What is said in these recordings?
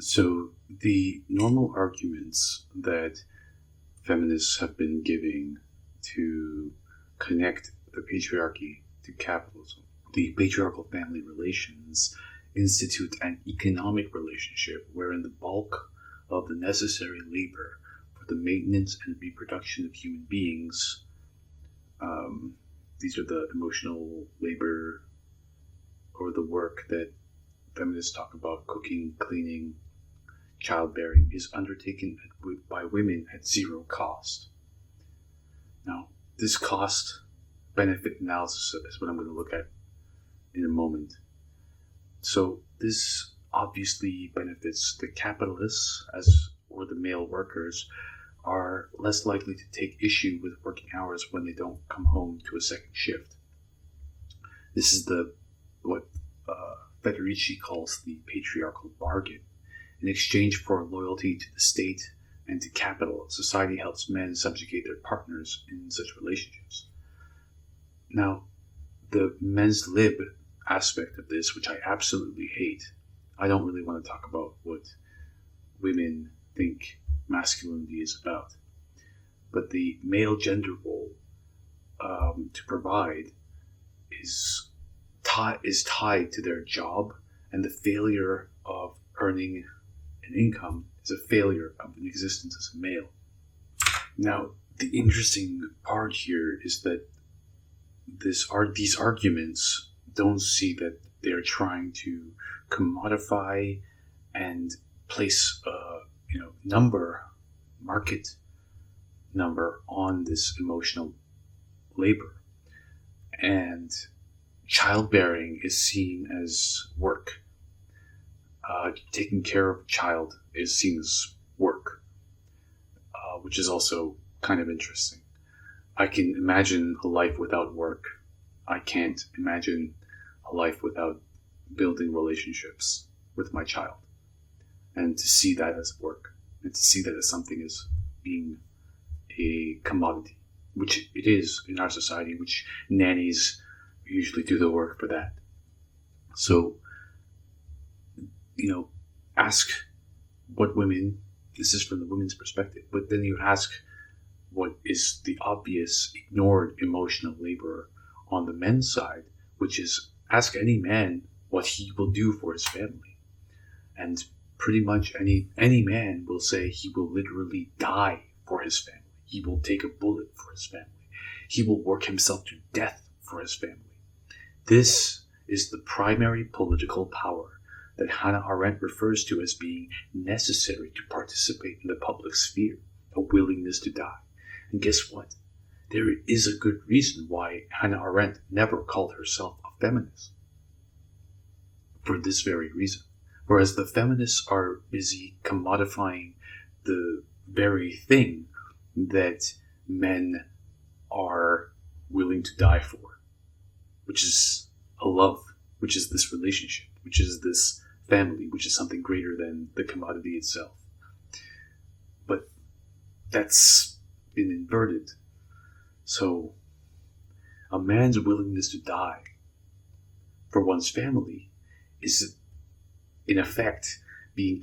So the normal arguments that feminists have been giving to connect the patriarchy to capitalism, the patriarchal family relations institute an economic relationship wherein the bulk of the necessary labor for the maintenance and reproduction of human beings, these are the emotional labor or the work that feminists talk about, cooking, cleaning, childbearing, is undertaken by women at zero cost. Now, this cost benefit analysis is what I'm going to look at in a moment. So this obviously benefits the capitalists, or the male workers are less likely to take issue with working hours when they don't come home to a second shift. This is what Federici calls the patriarchal bargain. In exchange for loyalty to the state and to capital, society helps men subjugate their partners in such relationships. Now, the men's lib aspect of this, which I absolutely hate, I don't really want to talk about what women think masculinity is about. But the male gender role to provide is tied to their job, and the failure of earning an income is a failure of an existence as a male. Now, the interesting part here is that these arguments don't see that they're trying to commodify and place a market number on this emotional labor. And childbearing is seen as work. Taking care of a child is seen as work, which is also kind of interesting. I can imagine a life without work. I can't imagine a life without building relationships with my child. And to see that as work, and to see that as something as being a commodity, which it is in our society, which nannies usually do the work for that. So, ask what women, this is from the women's perspective, but then you ask what is the obvious ignored emotional labor on the men's side, which is ask any man what he will do for his family. And pretty much any man will say he will literally die for his family. He will take a bullet for his family. He will work himself to death for his family. This is the primary political power that Hannah Arendt refers to as being necessary to participate in the public sphere, a willingness to die. And guess what? There is a good reason why Hannah Arendt never called herself a feminist. For this very reason. Whereas the feminists are busy commodifying the very thing that men are willing to die for, which is a love, which is this relationship, which is this family, which is something greater than the commodity itself. But that's been inverted. So a man's willingness to die for one's family is in effect being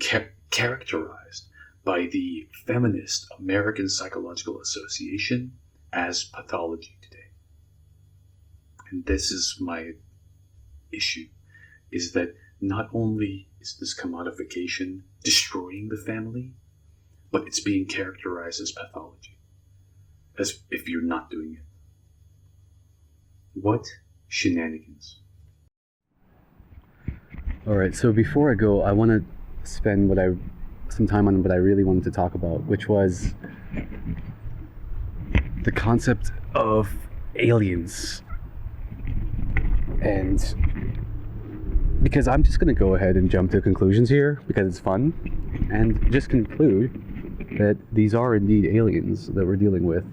characterized by the feminist American Psychological Association as pathology today. And this is my issue, is that not only is this commodification destroying the family, but it's being characterized as pathology, as if you're not doing it. What shenanigans. Alright, so before I go, I want to spend some time on what I really wanted to talk about, which was the concept of aliens. And because I'm just going to go ahead and jump to conclusions here, because it's fun, and just conclude that these are indeed aliens that we're dealing with.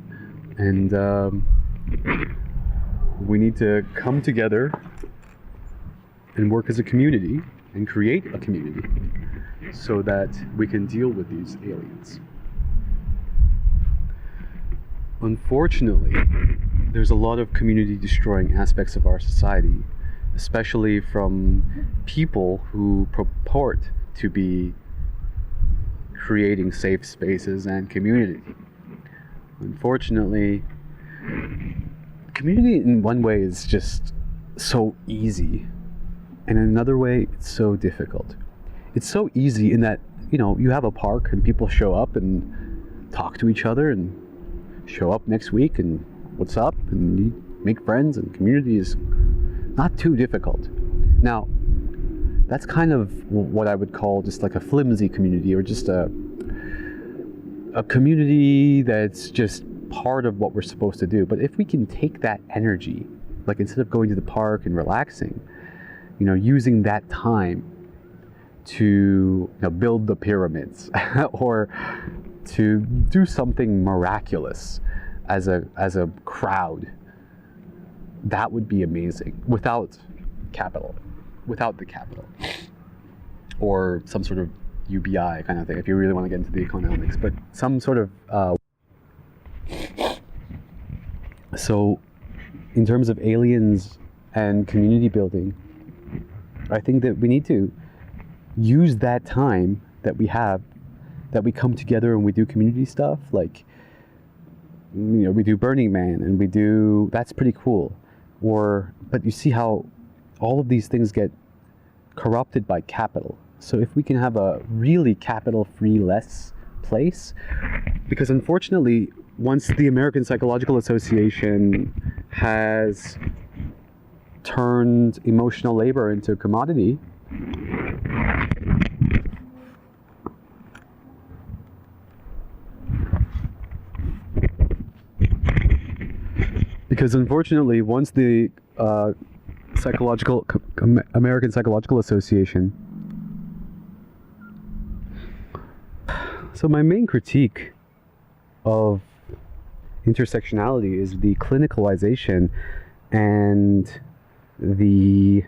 And we need to come together and work as a community and create a community so that we can deal with these aliens. Unfortunately, there's a lot of community destroying aspects of our society, especially from people who purport to be creating safe spaces and community. Unfortunately, community in one way is just so easy, and in another way, it's so difficult. It's so easy in that, you have a park and people show up and talk to each other and show up next week and what's up, and you make friends, and community is not too difficult. Now, that's kind of what I would call just like a flimsy community, or just a community that's just part of what we're supposed to do. But if we can take that energy, like instead of going to the park and relaxing, using that time to build the pyramids or to do something miraculous as a crowd, that would be amazing without the capital, or some sort of UBI kind of thing, if you really want to get into the economics, but some sort of so in terms of aliens and community building, I think that we need to use that time that we have, that we come together and we do community stuff, like we do Burning Man, and that's pretty cool. But you see how all of these things get corrupted by capital. So if we can have a really capital-free, less place, because unfortunately, once the American Psychological Association has turned emotional labor into a commodity, because unfortunately, once the American Psychological Association. So my main critique of intersectionality is the clinicalization and the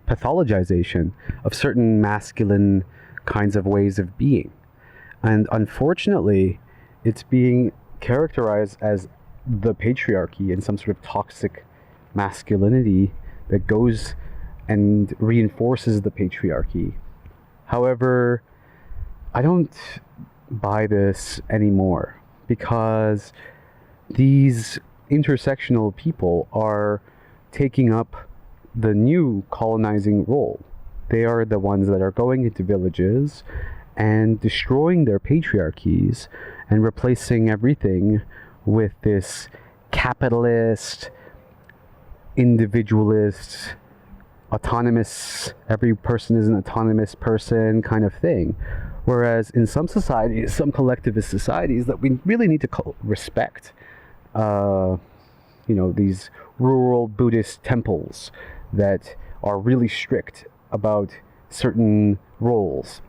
pathologization of certain masculine kinds of ways of being. And unfortunately, it's being characterized as the patriarchy and some sort of toxic masculinity that goes and reinforces the patriarchy. However, I don't buy this anymore, because these intersectional people are taking up the new colonizing role. They are the ones that are going into villages and destroying their patriarchies and replacing everything with this capitalist, individualist, autonomous, every person is an autonomous person kind of thing. Whereas in some societies, some collectivist societies that we really need to respect, these rural Buddhist temples that are really strict about certain roles.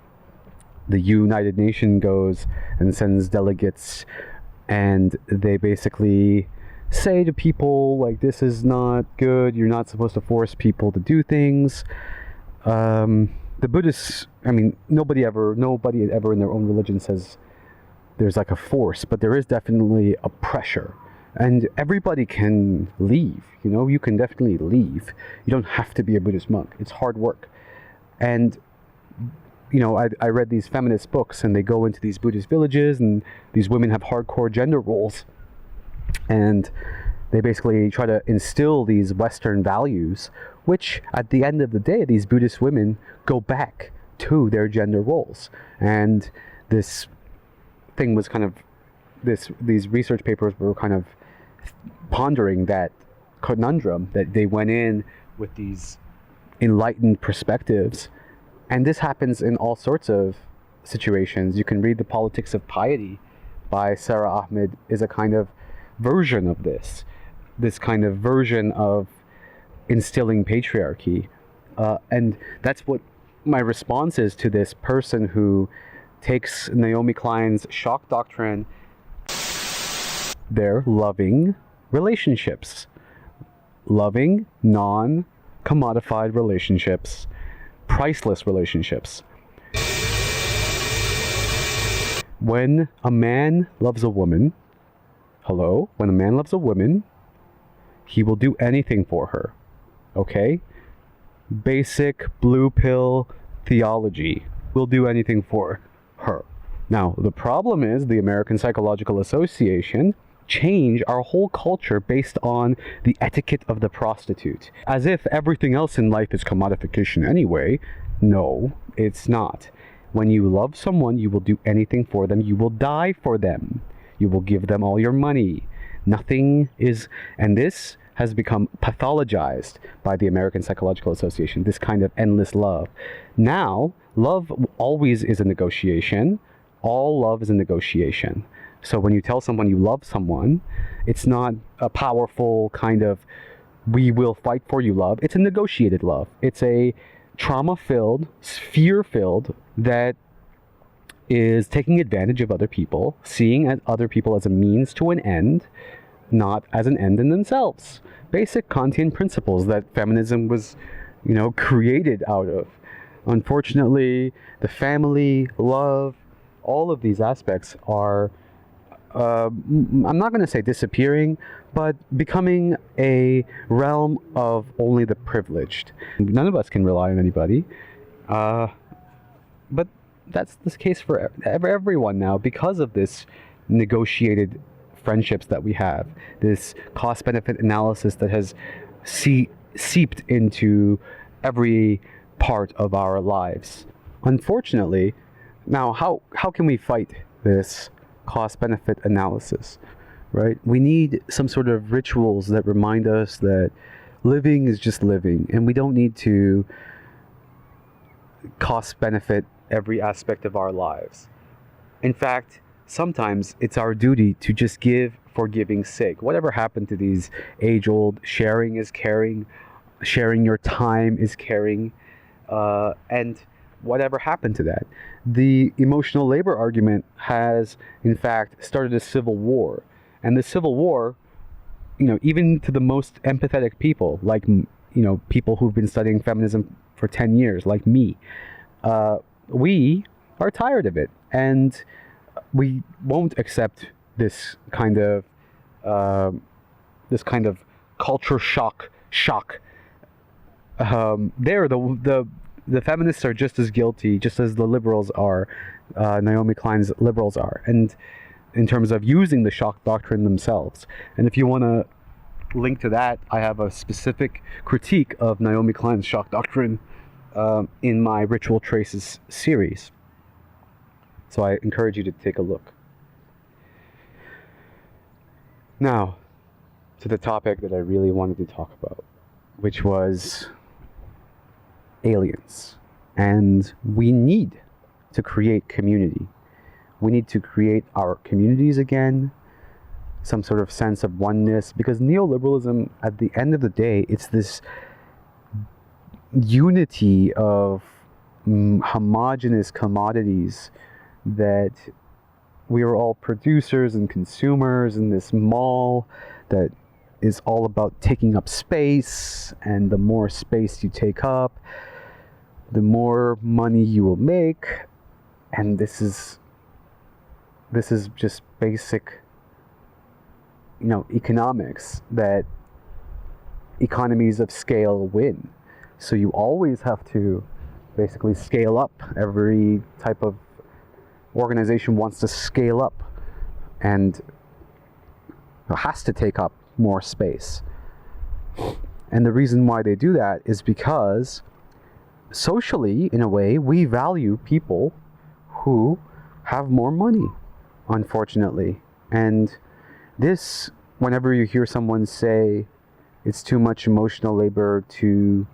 The United Nations goes and sends delegates, and they basically say to people, like, this is not good, you're not supposed to force people to do things. The Buddhists, nobody ever in their own religion says there's like a force, but there is definitely a pressure. And everybody can leave, you can definitely leave. You don't have to be a Buddhist monk. It's hard work. And, I read these feminist books, and they go into these Buddhist villages, and these women have hardcore gender roles. And they basically try to instill these Western values, which at the end of the day, these Buddhist women go back to their gender roles. And this thing was kind of, these research papers were kind of pondering that conundrum, that they went in with these enlightened perspectives. And this happens in all sorts of situations. You can read The Politics of Piety by Sarah Ahmed, is a kind of version of this kind of version of instilling patriarchy. And that's what my response is to this person who takes Naomi Klein's shock doctrine. They're loving relationships. Loving, non-commodified relationships. Priceless relationships. When a man loves a woman, when a man loves a woman, he will do anything for her. Okay? Basic blue pill theology. Will do anything for her. Now, the problem is the American Psychological Association changed our whole culture based on the etiquette of the prostitute. As if everything else in life is commodification anyway. No, it's not. When you love someone, you will do anything for them. You will die for them. You will give them all your money. Nothing is... And this has become pathologized by the American Psychological Association, this kind of endless love. Now, love always is a negotiation. All love is a negotiation. So when you tell someone you love someone, it's not a powerful kind of, we will fight for you love. It's a negotiated love. It's a trauma-filled, fear-filled, that is taking advantage of other people, seeing other people as a means to an end, not as an end in themselves. Basic Kantian principles that feminism was, created out of. Unfortunately, the family, love, all of these aspects are, I'm not going to say disappearing, but becoming a realm of only the privileged. None of us can rely on anybody, but that's the case for everyone now because of this negotiated friendships that we have, this cost-benefit analysis that has seeped into every part of our lives. Unfortunately, now how can we fight this cost-benefit analysis, right? We need some sort of rituals that remind us that living is just living, and we don't need to cost-benefit every aspect of our lives. In fact, sometimes it's our duty to just give for giving's sake. Whatever happened to these age-old sharing is caring, sharing your time is caring, and whatever happened to that? The emotional labor argument has, in fact, started a civil war. And the civil war, even to the most empathetic people, like, people who've been studying feminism for 10 years, like me, we are tired of it. And we won't accept this kind of culture shock. The feminists are just as guilty, just as the liberals are, Naomi Klein's liberals are, and in terms of using the shock doctrine themselves. And if you want to link to that, I have a specific critique of Naomi Klein's shock doctrine in my Ritual Traces series. So I encourage you to take a look. Now, to the topic that I really wanted to talk about, which was aliens. And we need to create community. We need to create our communities again, some sort of sense of oneness, because neoliberalism, at the end of the day, it's this unity of homogenous commodities that we are all producers and consumers in this mall that is all about taking up space, and the more space you take up, the more money you will make. And this is just basic, economics, that economies of scale win. So you always have to basically scale up. Every type of organization wants to scale up and has to take up more space. And the reason why they do that is because socially, in a way, we value people who have more money, unfortunately. And this, whenever you hear someone say it's too much emotional labor to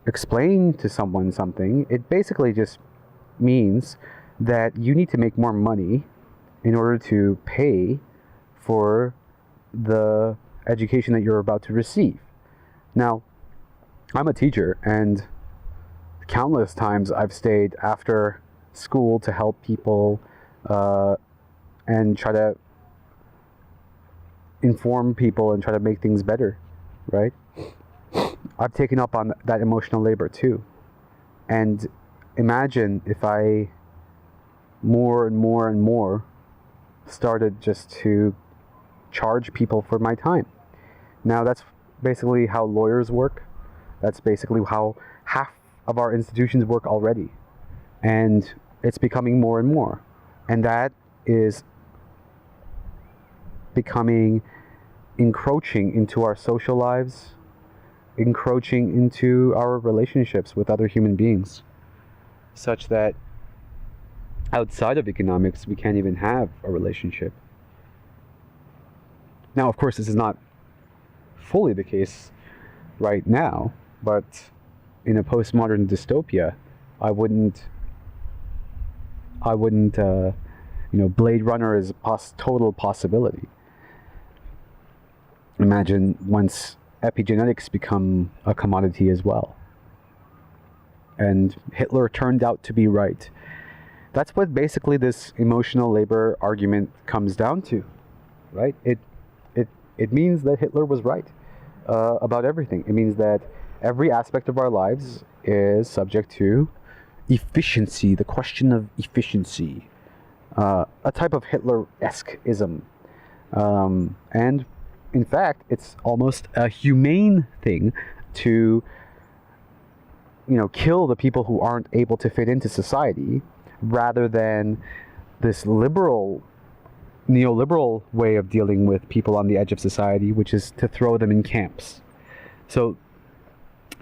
explain to someone something, it basically just means that you need to make more money in order to pay for the education that you're about to receive. Now, I'm a teacher, and countless times I've stayed after school to help people and try to inform people and try to make things better, right? I've taken up on that emotional labor too. And imagine if I more and more started just to charge people for my time. Now, that's basically how lawyers work. That's basically how half of our institutions work already. And it's becoming more and more. And that is becoming encroaching into our social lives, encroaching into our relationships with other human beings, such that outside of economics, we can't even have a relationship. Now, of course, this is not fully the case right now, but in a postmodern dystopia, I wouldn't Blade Runner is a total possibility. Imagine once epigenetics become a commodity as well. And Hitler turned out to be right. That's what basically this emotional labor argument comes down to, right? It means that Hitler was right about everything. It means that every aspect of our lives is subject to efficiency, the question of efficiency, a type of Hitler-esque-ism. And in fact, it's almost a humane thing to, kill the people who aren't able to fit into society, rather than this neoliberal way of dealing with people on the edge of society, which is to throw them in camps. So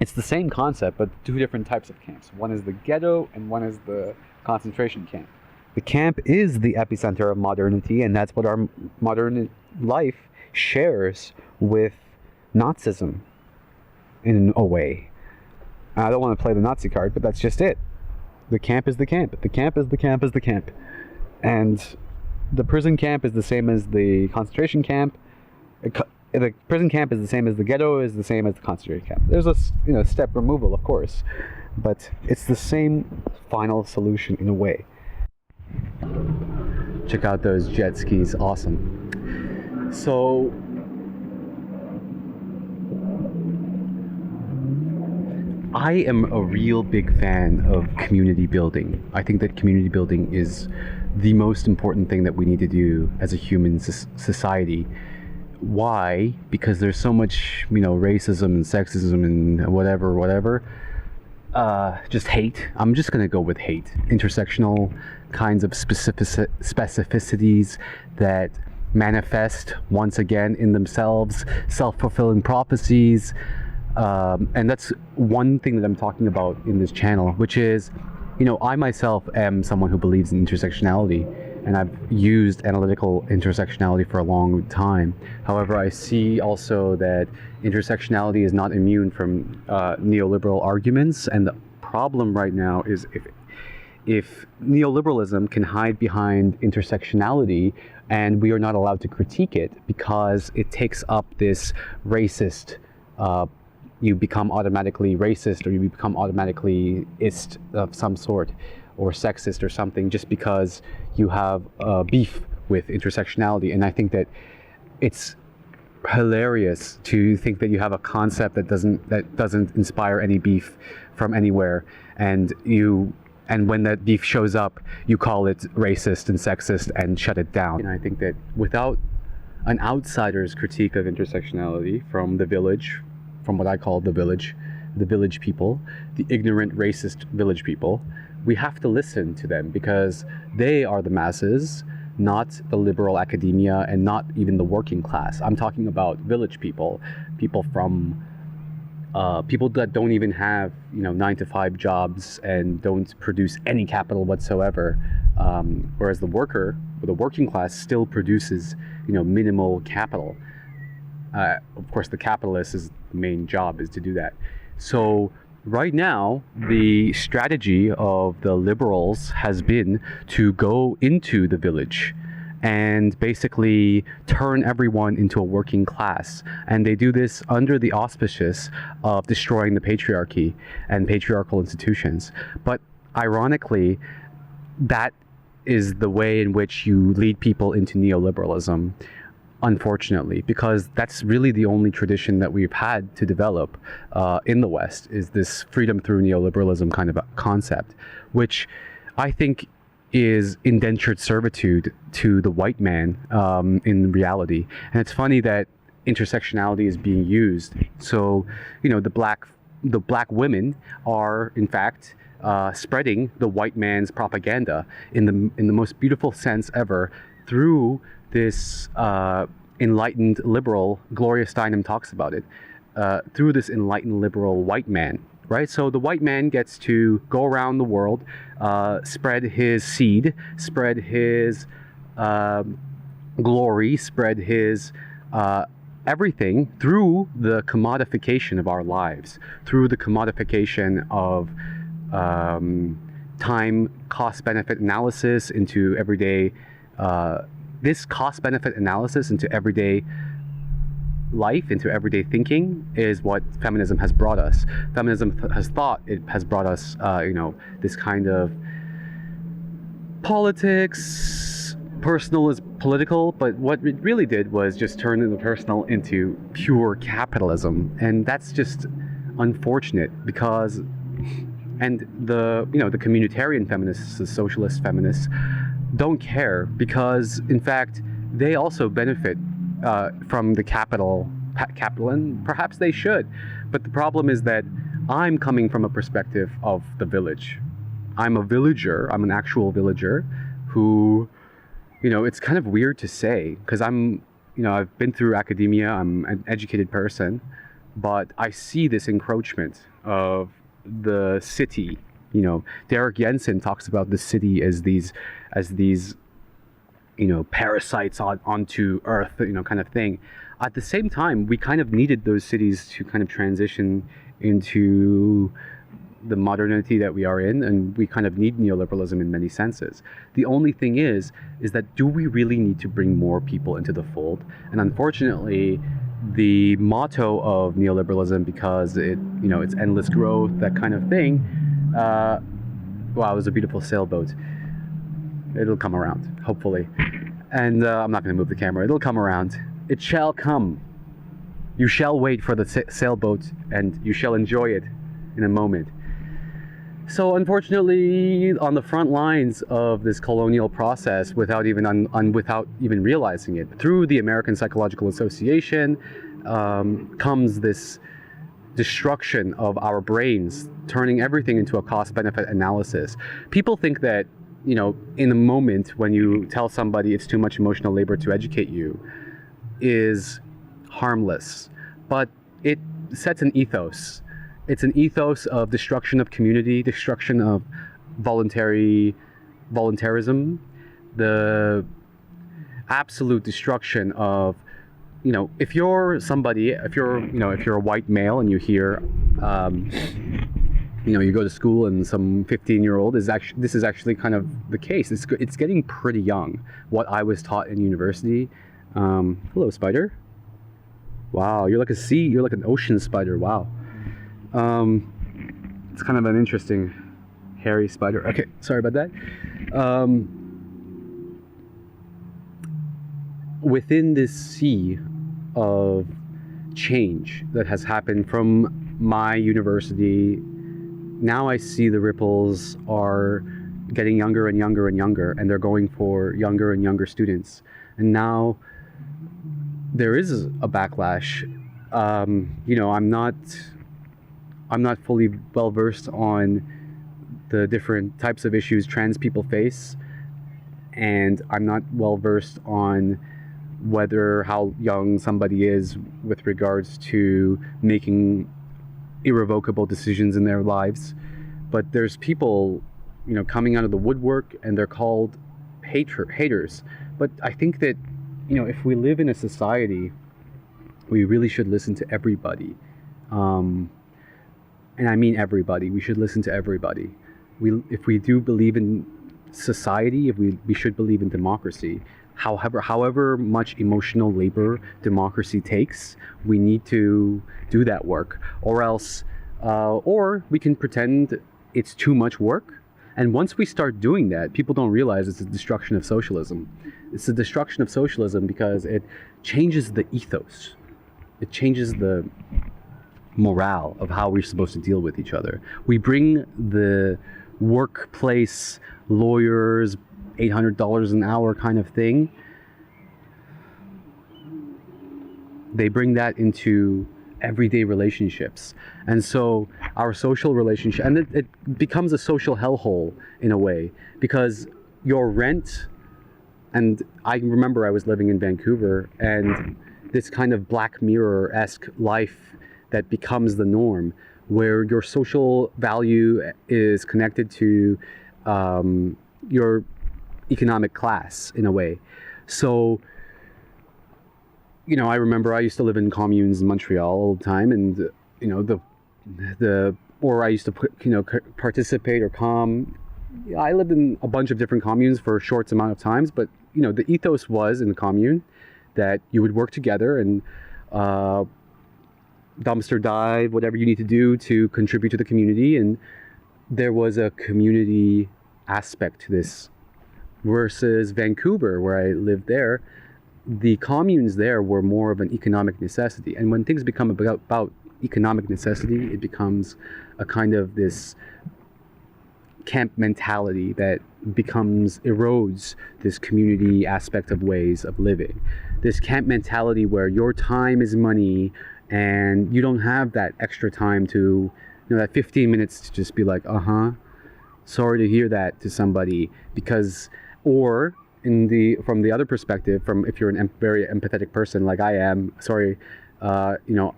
it's the same concept, but two different types of camps. One is the ghetto, and one is the concentration camp. The camp is the epicenter of modernity, and that's what our modern life shares with Nazism, in a way. I don't want to play the Nazi card, but that's just it. The camp is the camp. The camp is the camp is the camp. And the prison camp is the same as the concentration camp. The prison camp is the same as the ghetto, is the same as the concentration camp. There's a step removal, of course, but it's the same final solution in a way. Check out those jet skis, awesome. So I am a real big fan of community building. I think that community building is the most important thing that we need to do as a human society. Why? Because there's so much, racism and sexism and whatever. Just hate. I'm just going to go with hate. Intersectional kinds of specificities that manifest once again in themselves, self-fulfilling prophecies. And that's one thing that I'm talking about in this channel, which is, I myself am someone who believes in intersectionality, and I've used analytical intersectionality for a long time. However, I see also that intersectionality is not immune from neoliberal arguments, and the problem right now is if neoliberalism can hide behind intersectionality and we are not allowed to critique it because it takes up this racist you become automatically racist, or you become automatically ist of some sort, or sexist or something, just because you have beef with intersectionality. And I think that it's hilarious to think that you have a concept that doesn't inspire any beef from anywhere, and when that beef shows up, you call it racist and sexist and shut it down. And I think that without an outsider's critique of intersectionality from the village, from what I call the village people, the ignorant, racist village people, we have to listen to them because they are the masses, not the liberal academia and not even the working class. I'm talking about village people, people that don't even have 9-to-5 jobs and don't produce any capital whatsoever, whereas the working class still produces minimal capital. Of course, the capitalist's main job is to do that. So right now, the strategy of the liberals has been to go into the village and basically turn everyone into a working class. And they do this under the auspices of destroying the patriarchy and patriarchal institutions. But ironically, that is the way in which you lead people into neoliberalism, unfortunately, because that's really the only tradition that we've had to develop in the West, is this freedom through neoliberalism kind of a concept, which I think is indentured servitude to the white man in reality. And it's funny that intersectionality is being used. So, the black women are, in fact, spreading the white man's propaganda in the most beautiful sense ever through this enlightened liberal. Gloria Steinem talks about it, through this enlightened liberal white man. Right, so the white man gets to go around the world, spread his seed, spread his glory, spread his everything through the commodification of our lives, through the commodification of time cost-benefit analysis into everyday, this cost-benefit analysis into everyday life, into everyday thinking, is what feminism has brought us. Feminism has thought it has brought us, this kind of politics, personal is political, but what it really did was just turn the personal into pure capitalism, and that's just unfortunate because, and the communitarian feminists, the socialist feminists, don't care because, in fact, they also benefit from the capital, and perhaps they should. But the problem is that I'm coming from a perspective of the village. I'm a villager. I'm an actual villager who, it's kind of weird to say because I've been through academia. I'm an educated person, but I see this encroachment of the city. Derek Jensen talks about the city as these parasites onto Earth, kind of thing. At the same time, we kind of needed those cities to kind of transition into the modernity that we are in, and we kind of need neoliberalism in many senses. The only thing is that do we really need to bring more people into the fold? And unfortunately, the motto of neoliberalism, because it's endless growth, that kind of thing. Wow, it was a beautiful sailboat. It'll come around, hopefully. And I'm not going to move the camera. It'll come around. It shall come. You shall wait for the sailboat, and you shall enjoy it in a moment. So unfortunately, on the front lines of this colonial process, without even without even realizing it, through the American Psychological Association, comes this destruction of our brains, turning everything into a cost-benefit analysis. People think that, in the moment when you tell somebody it's too much emotional labor to educate you, is harmless, but it sets an ethos. It's an ethos of destruction of community, destruction of voluntarism, the absolute destruction of, if you're a white male and you hear, you go to school and some 15-year-old this is actually kind of the case. It's getting pretty young. What I was taught in university. Hello, spider. Wow, you're like an ocean spider. Wow. It's kind of an interesting hairy spider. Okay, sorry about that. Within this sea of change that has happened from my university, now I see the ripples are getting younger and younger and younger, and they're going for younger and younger students. And now there is a backlash. I'm not fully well versed on the different types of issues trans people face, and I'm not well versed on how young somebody is with regards to making irrevocable decisions in their lives. But there's people, coming out of the woodwork, and they're called haters. But I think that, if we live in a society, we really should listen to everybody. And I mean everybody. We should listen to everybody. If we do believe in society, we should believe in democracy. However much emotional labor democracy takes, we need to do that work, or else, or we can pretend it's too much work. And once we start doing that, people don't realize it's a destruction of socialism. It's a destruction of socialism because it changes the ethos. It changes the morale of how we're supposed to deal with each other. We bring the workplace lawyers, $800 an hour kind of thing. They bring that into everyday relationships. And so our social relationship, and it becomes a social hellhole in a way, because your rent, and I remember I was living in Vancouver, and this kind of Black Mirror-esque life that becomes the norm, where your social value is connected to your economic class in a way. So, you know, I remember I used to live in communes in Montreal all the time, and you know, or I used to participate or I lived in a bunch of different communes for a short amount of times, but you know, the ethos was in the commune that you would work together and dumpster dive, whatever you need to do to contribute to the community, and there was a community aspect to this. Versus Vancouver, where I lived there, the communes there were more of an economic necessity. And when things become about economic necessity, it becomes a kind of this camp mentality that erodes this community aspect of ways of living. This camp mentality where your time is money, and you don't have that extra time to, you know, that 15 minutes to just be like, sorry to hear that to somebody, because, or from the other perspective, from if you're a very empathetic person like I am, sorry, you know,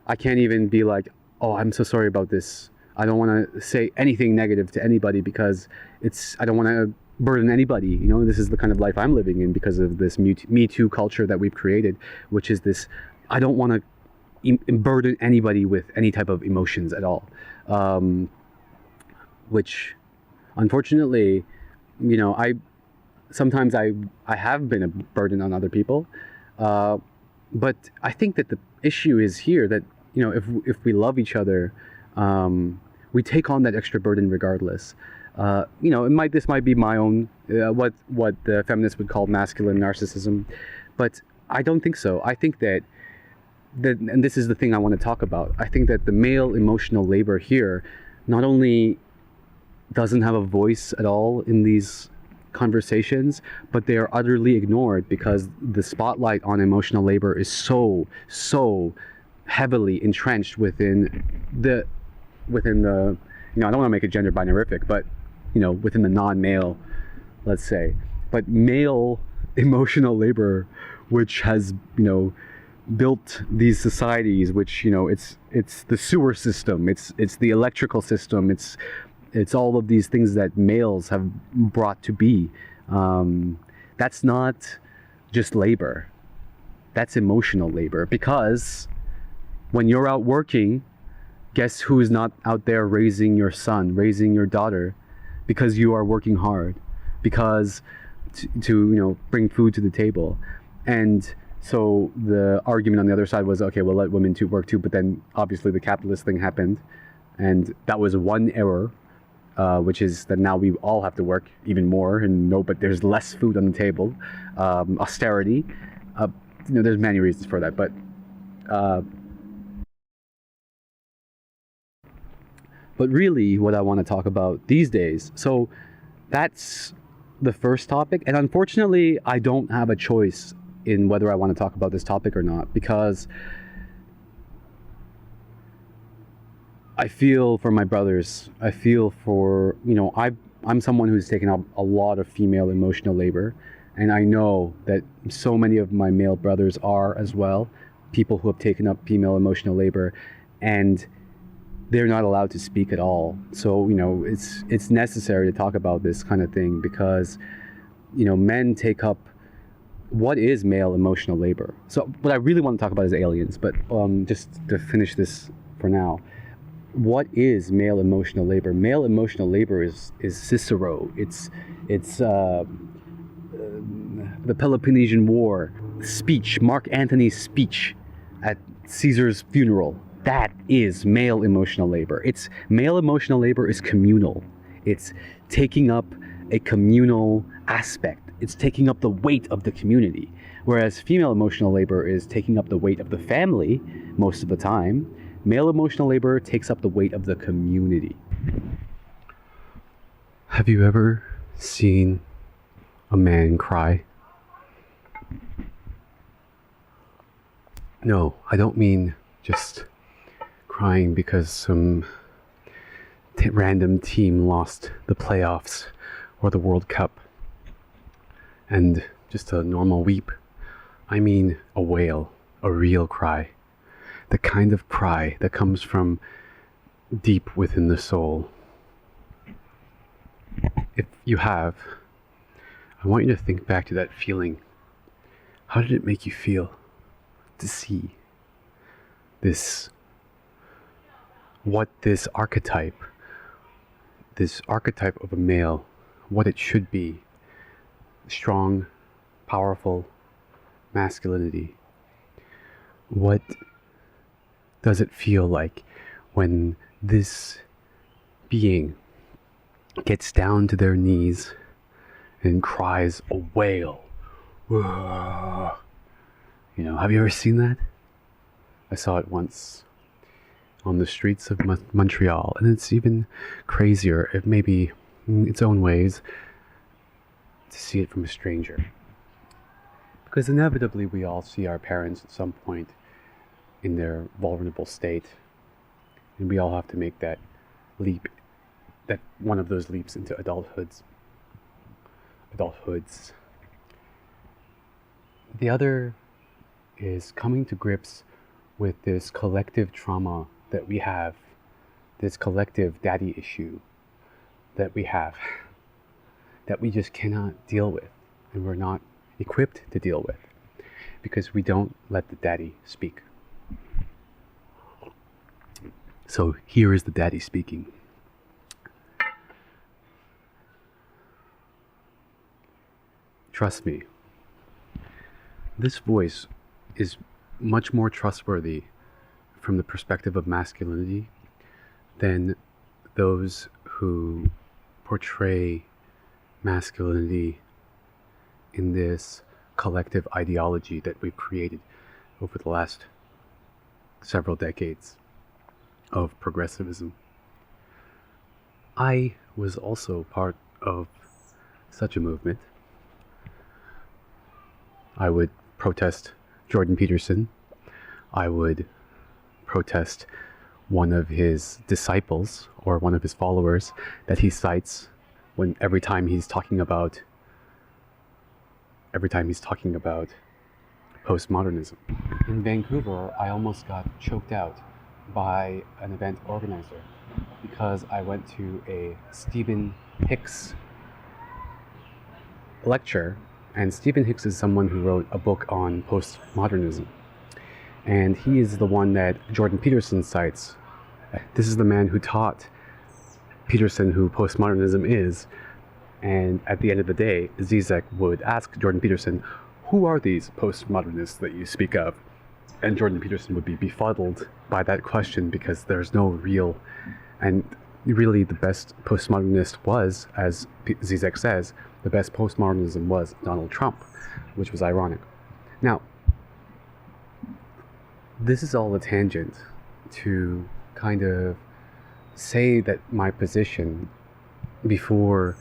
I can't even be like, oh, I'm so sorry about this. I don't want to say anything negative to anybody because I don't want to burden anybody. You know, this is the kind of life I'm living in because of this Me Too culture that we've created, which is this, I don't want to burden anybody with any type of emotions at all. Which, unfortunately, you know, sometimes I have been a burden on other people, but I think that the issue is here that, you know, if we love each other, we take on that extra burden regardless. You know, this might be my own what the feminists would call masculine narcissism, but I don't think so. I think that and this is the thing I want to talk about. I think that the male emotional labor here not only doesn't have a voice at all in these conversations, but they are utterly ignored because the spotlight on emotional labor is so heavily entrenched within the, you know, I don't want to make it gender binarific, but, you know, within the non-male, let's say. But male emotional labor, which has, you know, built these societies, which, you know, it's the sewer system, it's the electrical system, it's all of these things that males have brought to be. That's not just labor. That's emotional labor, because when you're out working, guess who is not out there raising your son, raising your daughter, because you are working hard, because to you know, bring food to the table. And so the argument on the other side was, okay, we'll let women work too, but then obviously the capitalist thing happened, and that was one error, which is that now we all have to work even more, and but there's less food on the table, austerity. You know, there's many reasons for that, but really what I want to talk about these days, so that's the first topic, and unfortunately I don't have a choice in whether I want to talk about this topic or not, because I feel for my brothers. I feel for, you know, I'm someone who's taken up a lot of female emotional labor, and I know that so many of my male brothers are as well, people who have taken up female emotional labor, and they're not allowed to speak at all. So, you know, it's necessary to talk about this kind of thing, because, you know, men take up, what is male emotional labor? So what I really want to talk about is aliens, but just to finish this for now, what is male emotional labor? Male emotional labor is Cicero. It's the Peloponnesian War speech, Mark Antony's speech at Caesar's funeral. That is male emotional labor. Male emotional labor is communal. It's taking up a communal aspect. It's taking up the weight of the community. Whereas female emotional labor is taking up the weight of the family most of the time. Male emotional labor takes up the weight of the community. Have you ever seen a man cry? No, I don't mean just crying because some random team lost the playoffs or the World Cup. And just a normal weep. I mean a wail, a real cry. The kind of cry that comes from deep within the soul. If you have, I want you to think back to that feeling. How did it make you feel to see this, what this archetype of a male, what it should be, strong, powerful masculinity. What does it feel like when this being gets down to their knees and cries a wail? Have you ever seen that? I saw it once on the streets of Montreal, and it's even crazier, if maybe in its own ways, to see it from a stranger. Because inevitably we all see our parents at some point in their vulnerable state, and we all have to make that leap, that one of those leaps into adulthoods. The other is coming to grips with this collective trauma that we have, this collective daddy issue that we have, that we just cannot deal with, and we're not equipped to deal with, because we don't let the daddy speak. So here is the daddy speaking. Trust me, this voice is much more trustworthy from the perspective of masculinity than those who portray masculinity in this collective ideology that we've created over the last several decades of progressivism. I was also part of such a movement. I would protest Jordan Peterson. I would protest one of his disciples or one of his followers that he cites every time he's talking about postmodernism. In Vancouver, I almost got choked out by an event organizer because I went to a Stephen Hicks lecture, and Stephen Hicks is someone who wrote a book on postmodernism, and he is the one that Jordan Peterson cites. This is the man who taught Peterson who postmodernism is, and at the end of the day, Zizek would ask Jordan Peterson, who are these postmodernists that you speak of? And Jordan Peterson would be befuddled by that question, because there's no real, and really the best postmodernist was, as Zizek says, the best postmodernism was Donald Trump, which was ironic. Now, this is all a tangent to kind of say that my position before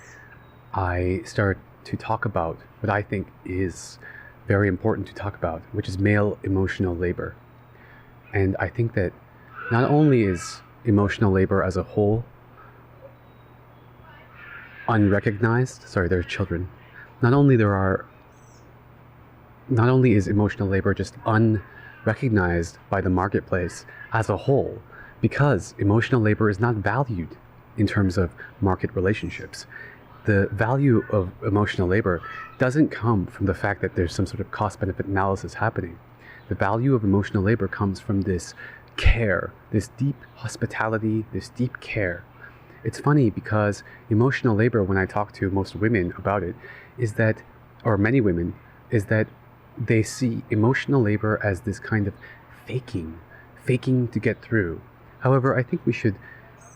I start to talk about what I think is very important to talk about, which is male emotional labor. And I think that not only is emotional labor as a whole unrecognized, there's children. Not only is emotional labor just unrecognized by the marketplace as a whole, because emotional labor is not valued in terms of market relationships. The value of emotional labor doesn't come from the fact that there's some sort of cost-benefit analysis happening. The value of emotional labor comes from this care, this deep hospitality, this deep care. It's funny because emotional labor, when I talk to most women about it, is that, or many women, is that they see emotional labor as this kind of faking to get through. However, I think we should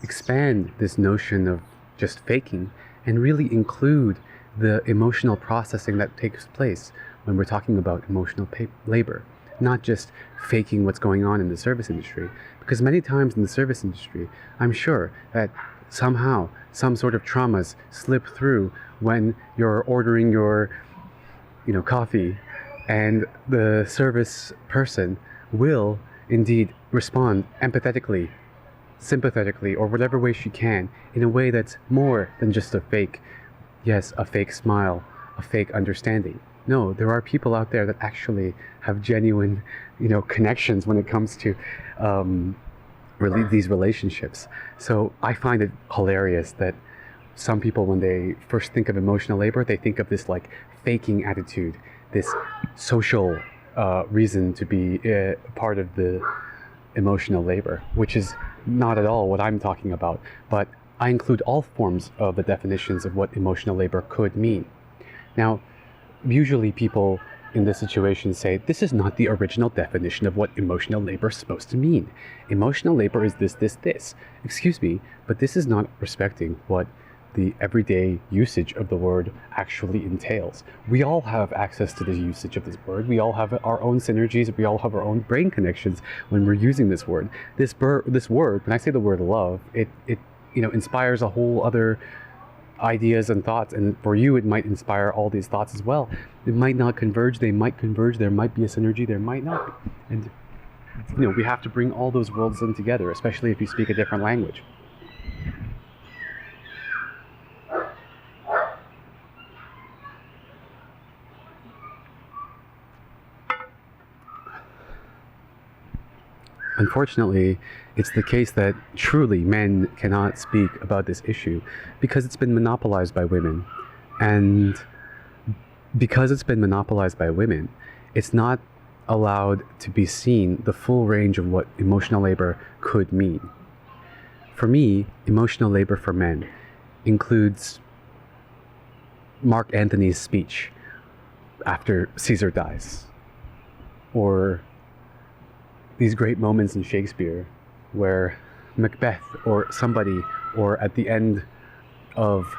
expand this notion of just faking and really include the emotional processing that takes place when we're talking about emotional labor, not just faking what's going on in the service industry. Because many times in the service industry, I'm sure that somehow some sort of traumas slip through when you're ordering your coffee, and the service person will indeed respond empathetically, sympathetically, or whatever way she can, in a way that's more than just a fake, yes, a fake smile, a fake understanding. No, there are people out there that actually have genuine, connections when it comes to these relationships. So I find it hilarious that some people, when they first think of emotional labor, they think of this like faking attitude, this social reason to be part of the emotional labor, which is not at all what I'm talking about. But I include all forms of the definitions of what emotional labor could mean. Now, usually people in this situation say, this is not the original definition of what emotional labor is supposed to mean. Emotional labor is this, this, this. Excuse me, but this is not respecting what the everyday usage of the word actually entails. We all have access to the usage of this word. We all have our own synergies. We all have our own brain connections when we're using this word. This word, when I say the word love, it inspires a whole other ideas and thoughts, and for you it might inspire all these thoughts as well. It might not converge, they might converge, there might be a synergy, there might not be. And we have to bring all those worlds in together, especially if you speak a different language. Unfortunately, it's the case that truly men cannot speak about this issue because it's been monopolized by women. And because it's been monopolized by women, it's not allowed to be seen the full range of what emotional labor could mean. For me, emotional labor for men includes Mark Antony's speech after Caesar dies, or these great moments in Shakespeare where Macbeth or somebody, or at the end of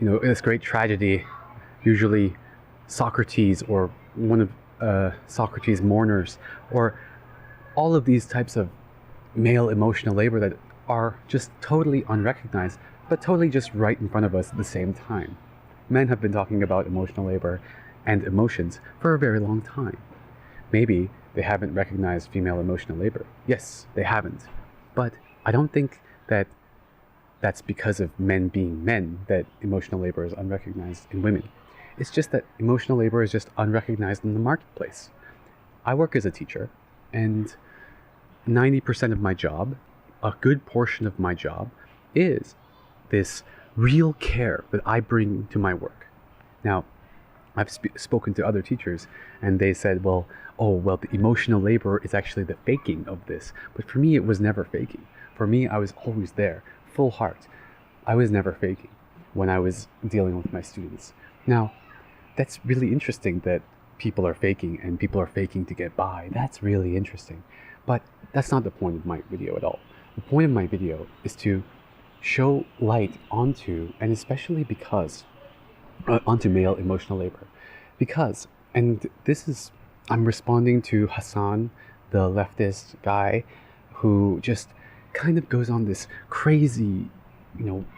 this great tragedy, usually Socrates or one of Socrates' mourners, or all of these types of male emotional labor that are just totally unrecognized, but totally just right in front of us at the same time. Men have been talking about emotional labor and emotions for a very long time. Maybe they haven't recognized female emotional labor. Yes, they haven't. But I don't think that that's because of men being men that emotional labor is unrecognized in women. It's just that emotional labor is just unrecognized in the marketplace. I work as a teacher, and 90% of my job, a good portion of my job, is this real care that I bring to my work. Now, I've spoken to other teachers, and they said, the emotional labor is actually the faking of this. But for me, it was never faking. For me, I was always there, full heart. I was never faking when I was dealing with my students. Now, that's really interesting that people are faking, and people are faking to get by. That's really interesting. But that's not the point of my video at all. The point of my video is to show light onto, and especially because, onto male emotional labor. Because, and this is, I'm responding to Hassan, the leftist guy, who just kind of goes on this crazy,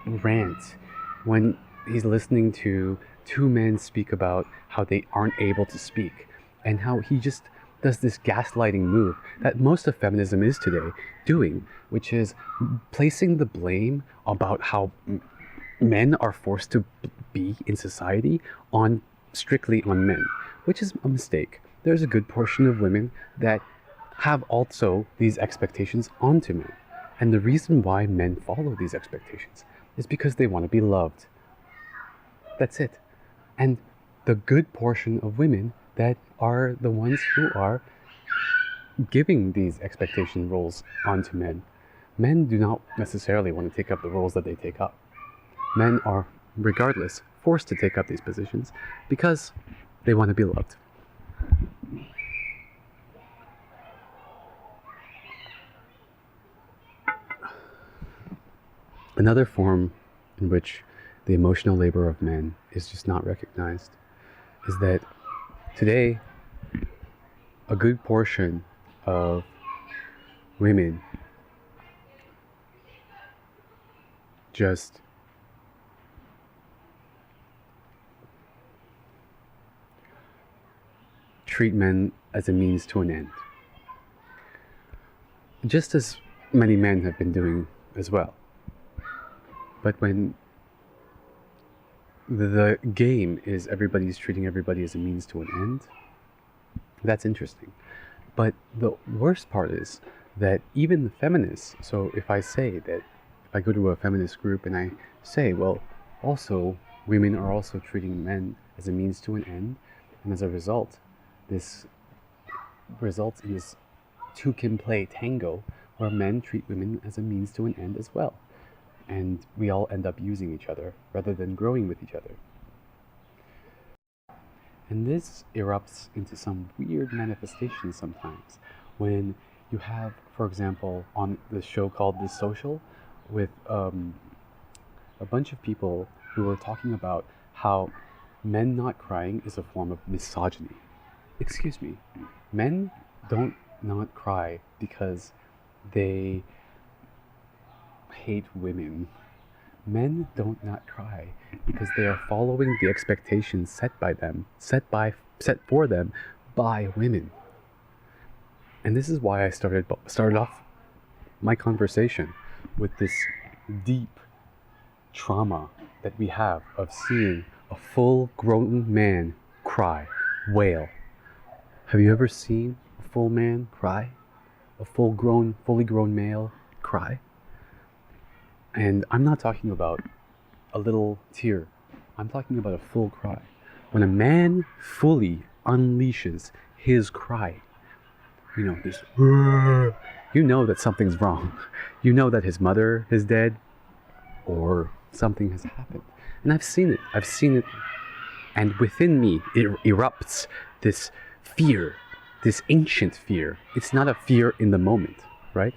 rant when he's listening to two men speak about how they aren't able to speak, and how he just does this gaslighting move that most of feminism is today doing, which is placing the blame about how men are forced to be in society strictly on men, which is a mistake. There's a good portion of women that have also these expectations onto men. And the reason why men follow these expectations is because they want to be loved. That's it. And the good portion of women that are the ones who are giving these expectation roles onto men. Men do not necessarily want to take up the roles that they take up. Men are, regardless, forced to take up these positions because they want to be loved. Another form in which the emotional labor of men is just not recognized is that today a good portion of women just treat men as a means to an end. just as many men have been doing as well. But when the game is everybody's treating everybody as a means to an end, that's interesting. But the worst part is that even the feminists, so if I say that, if I go to a feminist group and I say, well, also, women are also treating men as a means to an end, and as a result, this results in this two can play tango where men treat women as a means to an end as well. And we all end up using each other rather than growing with each other. And this erupts into some weird manifestations sometimes when you have, for example, on the show called The Social, with a bunch of people who were talking about how men not crying is a form of misogyny. Excuse me, men don't not cry because they hate women. Men don't not cry because they are following the expectations set for them by women. And this is why I started off my conversation with this deep trauma that we have of seeing a full-grown man cry, wail. Have you ever seen a full man cry? A fully grown male cry? And I'm not talking about a little tear. I'm talking about a full cry. When a man fully unleashes his cry, this, you know that something's wrong. You know that his mother is dead or something has happened. And I've seen it. And within me, it erupts this fear, this ancient fear. It's not a fear in the moment, right?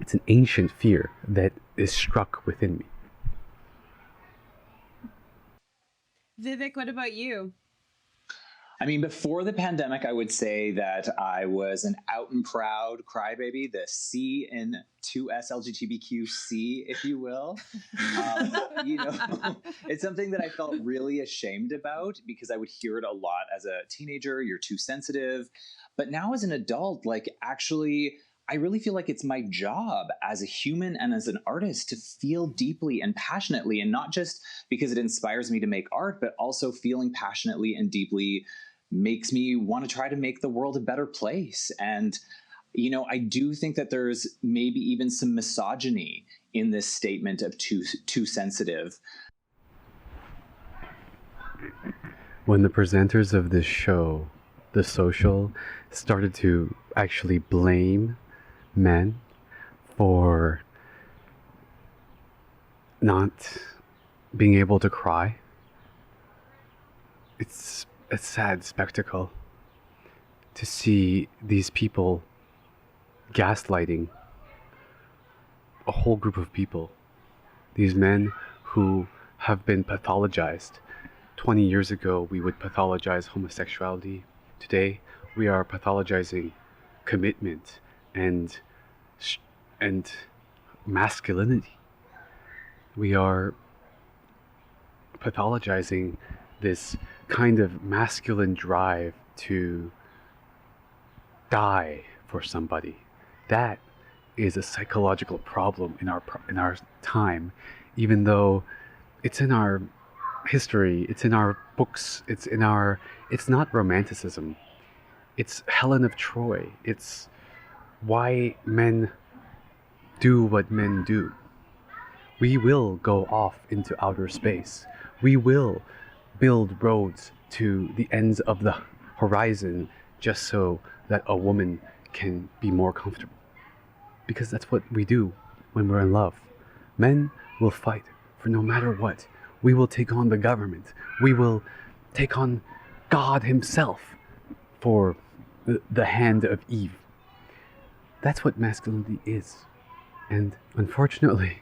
It's an ancient fear that is struck within me. Vivek, what about you? I mean, before the pandemic, I would say that I was an out and proud crybaby, the C in 2S LGBTQC, if you will. It's something that I felt really ashamed about because I would hear it a lot as a teenager. You're too sensitive. But now as an adult, I really feel like it's my job as a human and as an artist to feel deeply and passionately, and not just because it inspires me to make art, but also feeling passionately and deeply makes me want to try to make the world a better place. And, I do think that there's maybe even some misogyny in this statement of too sensitive. When the presenters of this show, The Social, started to actually blame men for not being able to cry, it's a sad spectacle to see these people gaslighting a whole group of people. These men who have been pathologized. 20 years ago, we would pathologize homosexuality. Today, we are pathologizing commitment and masculinity. We are pathologizing this kind of masculine drive to die for somebody. That is a psychological problem in our time, even though it's in our history, it's in our books, it's not romanticism. It's Helen of Troy. It's why men do what men do. We will go off into outer space. We will build roads to the ends of the horizon just so that a woman can be more comfortable. Because that's what we do when we're in love. Men will fight for no matter what. We will take on the government. We will take on God himself for the hand of Eve. That's what masculinity is. And unfortunately,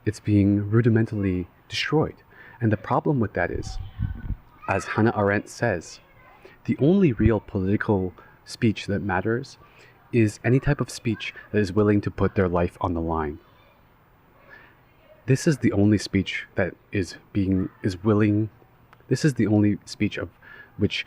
it's being rudimentarily destroyed. And the problem with that is, as Hannah Arendt says, the only real political speech that matters is any type of speech that is willing to put their life on the line. This is the only speech that is willing. This is the only speech of which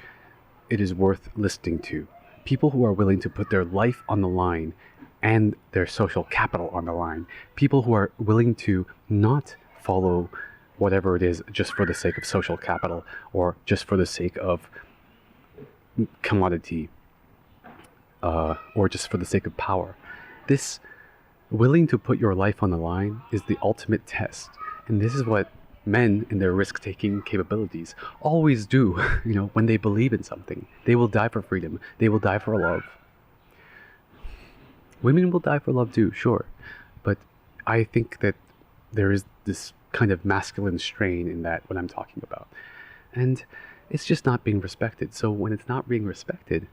it is worth listening to, People who are willing to put their life on the line and their social capital on the line. People who are willing to not follow whatever it is just for the sake of social capital or just for the sake of commodity or just for the sake of power. This willing to put your life on the line is the ultimate test. And this is what men in their risk-taking capabilities always do. When they believe in something, they will die for freedom. They will die for love. Women will die for love too, sure. But I think that there is this kind of masculine strain in that what I'm talking about. And it's just not being respected. So when it's not being respected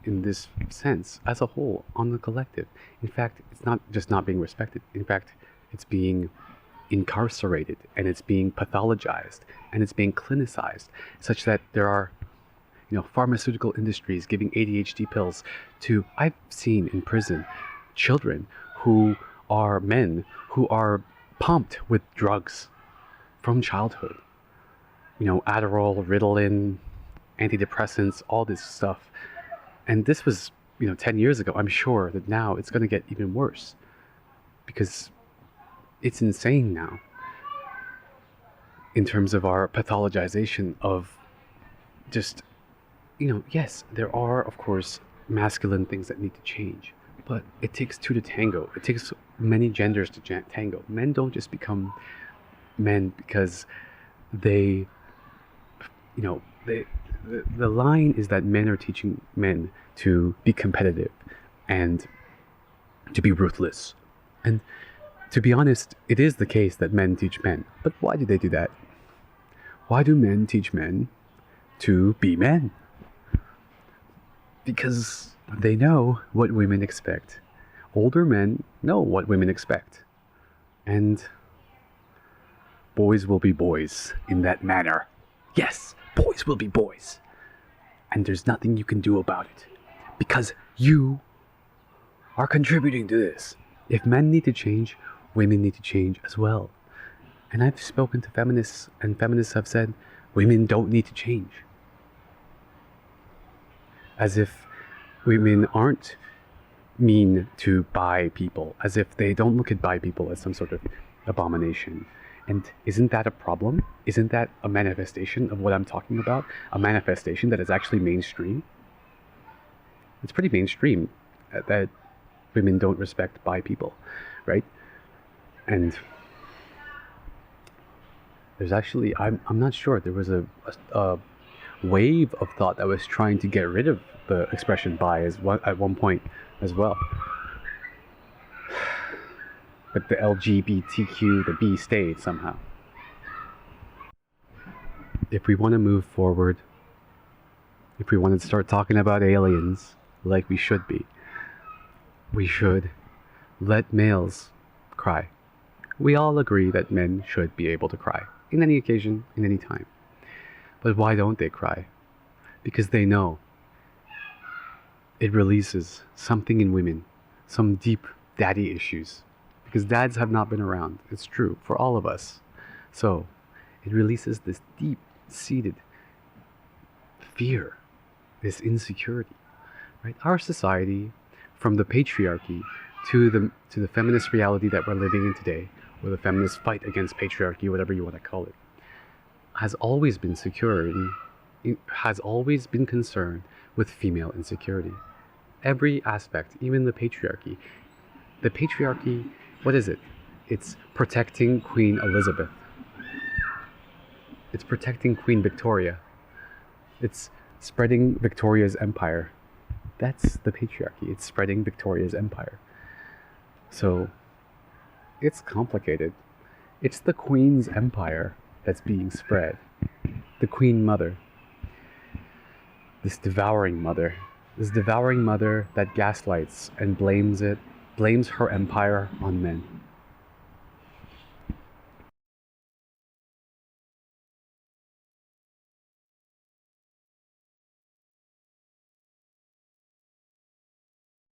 in this sense, as a whole, on the collective, in fact, it's not just not being respected. In fact, it's being incarcerated, and it's being pathologized, and it's being clinicized, such that there are pharmaceutical industries giving ADHD pills to, I've seen in prison, children who are men who are pumped with drugs from childhood. Adderall, Ritalin, antidepressants, all this stuff. And this was, 10 years ago. I'm sure that now it's going to get even worse because it's insane now in terms of our pathologization of just, yes, there are, of course, masculine things that need to change, but it takes two to tango. It takes many genders to tango. Men don't just become men because they, the line is that men are teaching men to be competitive and to be ruthless. And to be honest, it is the case that men teach men. But why do they do that? Why do men teach men to be men? Because they know what women expect. Older men know what women expect. And boys will be boys in that manner. Yes, boys will be boys. And there's nothing you can do about it. Because you are contributing to this. If men need to change, women need to change as well. And I've spoken to feminists, and feminists have said, women don't need to change. As if women aren't mean to bi people, as if they don't look at bi people as some sort of abomination. And isn't that a problem? Isn't that a manifestation of what I'm talking about? A manifestation that is actually mainstream? It's pretty mainstream that women don't respect bi people, right? And there's actually, I'm not sure, there was a wave of thought that was trying to get rid of the expression bi at one point as well. But the LGBTQ, the B stayed somehow. If we want to move forward, if we want to start talking about aliens like we should be, we should let males cry. We all agree that men should be able to cry, in any occasion, in any time. But why don't they cry? Because they know it releases something in women, some deep daddy issues. Because dads have not been around, it's true, for all of us. So, it releases this deep-seated fear, this insecurity, right? Our society, from the patriarchy to the feminist reality that we're living in today, or the feminist fight against patriarchy, whatever you want to call it, has always been has always been concerned with female insecurity. Every aspect, even the patriarchy. The patriarchy, what is it? It's protecting Queen Elizabeth. It's protecting Queen Victoria. It's spreading Victoria's empire. That's the patriarchy. It's spreading Victoria's empire. So, it's complicated. It's the Queen's empire that's being spread. The Queen Mother. This devouring mother. This devouring mother that gaslights and blames her empire on men.